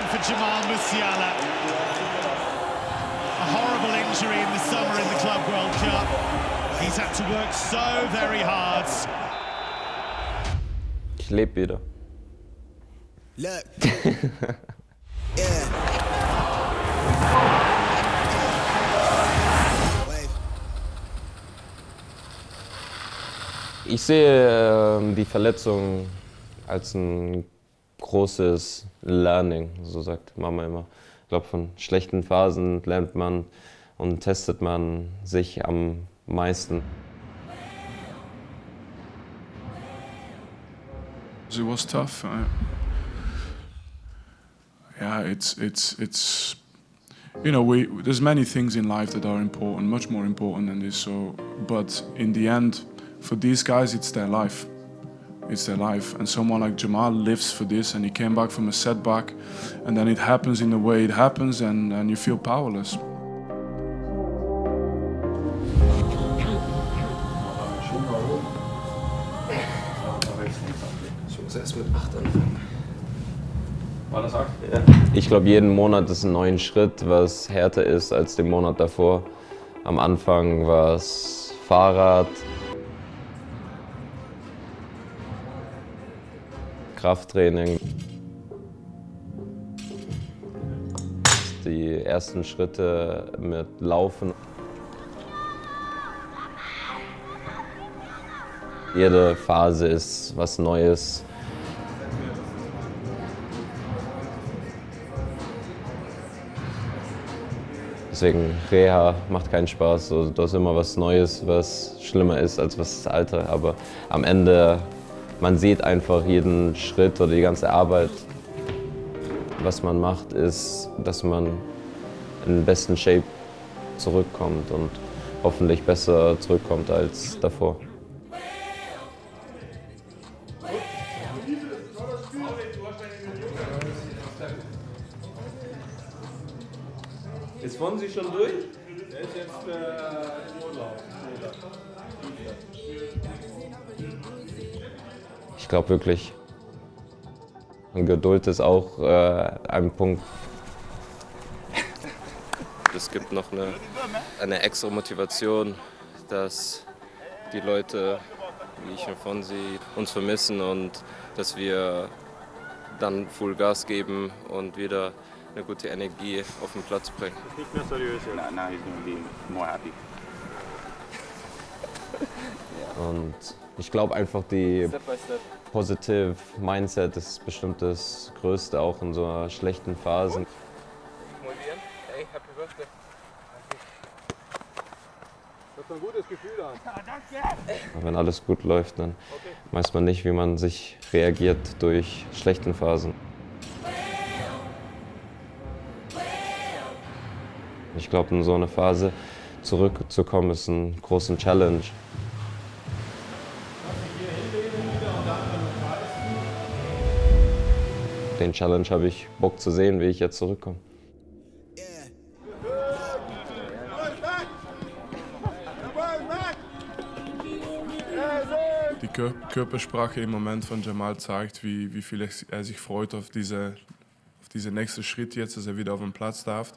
for Jamal Musiala. A horrible injury in the summer in the Club World Cup. He's had to work so very hard. Ich lebe wieder. Look. Yeah. Ich sehe die Verletzung als ein großes Learning, so sagt Mama immer. Ich glaube, von schlechten Phasen lernt man und testet man sich am meisten. It was tough. Yeah, it's you know, there's many things in life that are important, much more important than this. So, but in the end, for these guys, it's their life. It's their life. And someone like Jamal lives for this, and he came back from a setback, and then it happens in the way it happens, and you feel powerless. Ich muss erst mit 8 anfangen. War das 8? Ja. Ich glaube, jeden Monat ist ein neuer Schritt, was härter ist als den Monat davor. Am Anfang war es Fahrrad, Krafttraining. Die ersten Schritte mit Laufen. Jede Phase ist was Neues. Deswegen, Reha macht keinen Spaß. Also, da ist immer was Neues, was schlimmer ist als das Alte. Aber am Ende, man sieht einfach jeden Schritt oder die ganze Arbeit. Was man macht, ist, dass man in den besten Shape zurückkommt und hoffentlich besser zurückkommt als davor. Ist Fonsi schon durch? Der ist jetzt im Urlaub. Ich glaube wirklich, Geduld ist auch ein Punkt. Es gibt noch eine extra Motivation, dass die Leute, wie ich und Fonsi, uns vermissen und dass wir dann Full Gas geben und wieder eine gute Energie auf den Platz bringen. Nicht mehr seriös. Now he's gonna be more happy. Und ich glaube einfach, die Step by step. Positive Mindset ist bestimmt das Größte, auch in so schlechten Phasen. Muy bien. Hey, happy birthday. Das ist ein gutes Gefühl an. Wenn alles gut läuft, dann weiß man nicht, wie man sich reagiert durch schlechten Phasen. Ich glaube, in so eine Phase zurückzukommen, ist ein großer Challenge. Den Challenge habe ich Bock zu sehen, wie ich jetzt zurückkomme. Die Körpersprache im Moment von Jamal zeigt, wie viel er sich freut auf diese nächste Schritt jetzt, dass er wieder auf den Platz darf.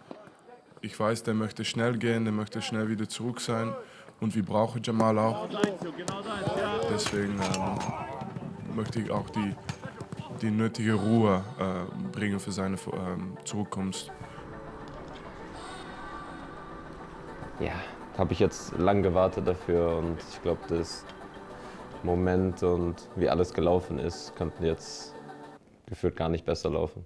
Ich weiß, der möchte schnell gehen, der möchte schnell wieder zurück sein und wir brauchen Jamal auch. Deswegen möchte ich auch die nötige Ruhe bringen für seine Zurückkunft. Ja, habe ich jetzt lang gewartet dafür und ich glaube, das Moment und wie alles gelaufen ist, könnten jetzt gefühlt gar nicht besser laufen.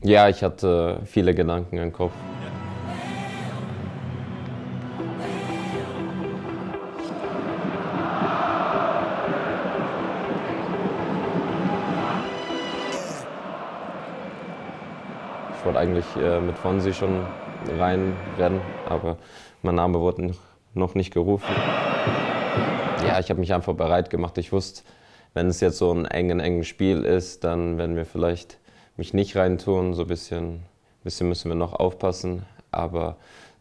Ja, ich hatte viele Gedanken im Kopf. Ich wollte eigentlich mit Fonsi schon reinrennen, aber mein Name wurde noch nicht gerufen. Ja, ich habe mich einfach bereit gemacht. Ich wusste, wenn es jetzt so ein enges Spiel ist, dann werden wir vielleicht mich nicht reintun. So ein bisschen müssen wir noch aufpassen. Aber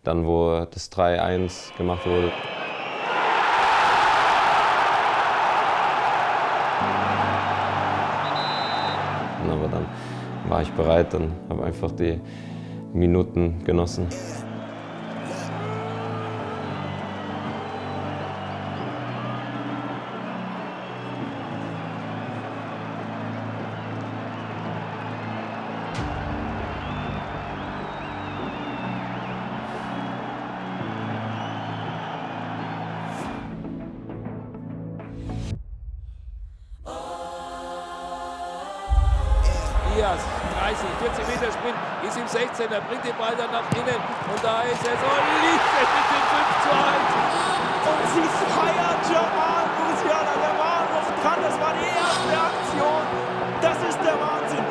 dann, wo das 3-1 gemacht wurde, aber dann war ich bereit, dann habe einfach die Minuten genossen. Diaz, 30, 40 Meter Sprint, ist im 16, er bringt den Ball dann nach innen und da ist er so, liegt er mit dem 5:1. Und sie feiern Jamal Musiala, der war noch dran, das war die erste Aktion, das ist der Wahnsinn.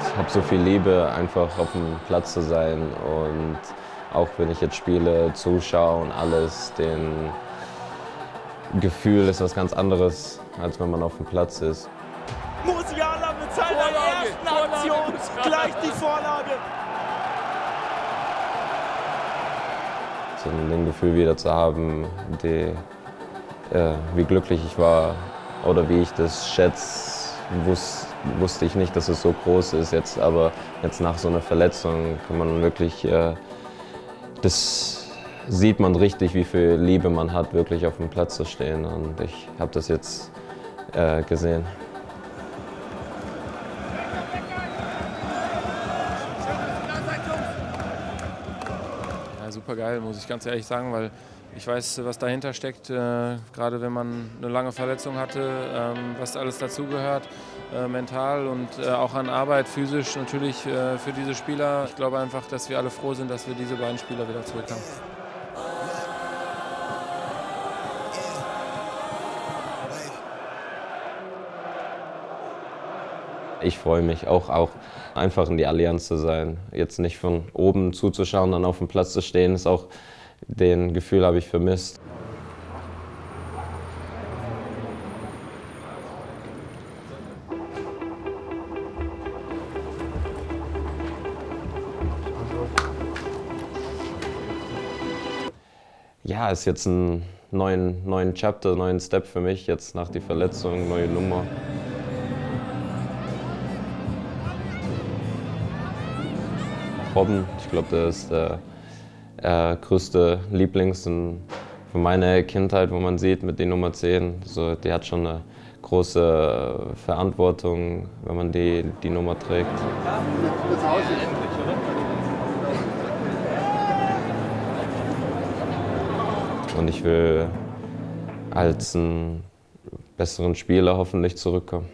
Ich habe so viel Liebe, einfach auf dem Platz zu sein und auch wenn ich jetzt spiele, zuschaue und alles, den Gefühl ist was ganz anderes, als wenn man auf dem Platz ist. Musiala mit seiner ersten Aktion gleich die Vorlage. So ein Gefühl wieder zu haben, wie glücklich ich war oder wie ich das schätze, wusste ich nicht, dass es so groß ist jetzt. Aber jetzt nach so einer Verletzung kann man wirklich, das sieht man richtig, wie viel Liebe man hat, wirklich auf dem Platz zu stehen. Und ich habe das jetzt gesehen. Ja, super geil, muss ich ganz ehrlich sagen, weil ich weiß, was dahinter steckt, gerade wenn man eine lange Verletzung hatte, was alles dazugehört, mental und auch an Arbeit, physisch natürlich für diese Spieler. Ich glaube einfach, dass wir alle froh sind, dass wir diese beiden Spieler wieder zurück haben. Ich freue mich auch einfach in die Allianz zu sein. Jetzt nicht von oben zuzuschauen, dann auf dem Platz zu stehen, ist auch den Gefühl habe ich vermisst. Ja, ist jetzt ein neuen Chapter, neuen Step für mich, jetzt nach der Verletzung, neue Nummer. Robben, ich glaube, der ist der größte Lieblings von meiner Kindheit, wo man sieht mit der Nummer 10. So, die hat schon eine große Verantwortung, wenn man die Nummer trägt. Und ich will als einen besseren Spieler hoffentlich zurückkommen.